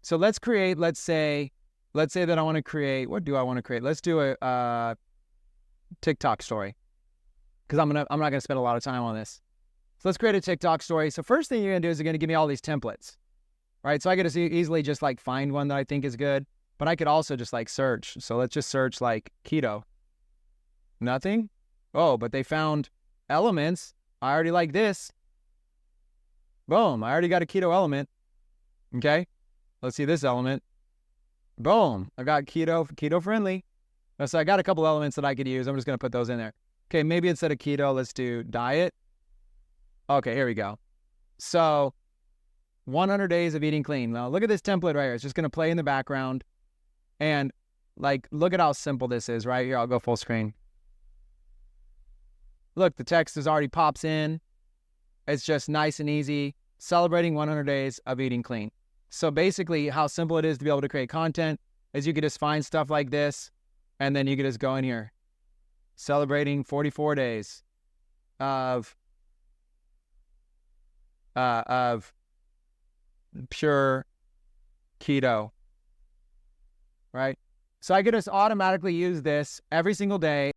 So let's create, let's say that I want to create, what do I want to create? Let's do a TikTok story, because I'm not gonna spend a lot of time on this. So let's create a TikTok story. So first thing you're gonna do is you're gonna give me all these templates, right? So I could easily just like find one that I think is good, but I could also just like search. So let's just search like keto. Nothing. Oh, but they found elements. I already like this. Boom, I already got a keto element. Okay, let's see this element. Boom, I got keto friendly. So I got a couple elements that I could use. I'm just gonna put those in there. Okay, maybe instead of keto, let's do diet. Okay, here we go. So 100 days of eating clean. Now look at this template right here. It's just gonna play in the background. And like, look at how simple this is right here. I'll go full screen. Look, the text is already pops in. It's just nice and easy. Celebrating 100 days of eating clean. So basically how simple it is to be able to create content is you could just find stuff like this, and then you could just go in here. Celebrating 44 days of pure keto, right? So I could just automatically use this every single day.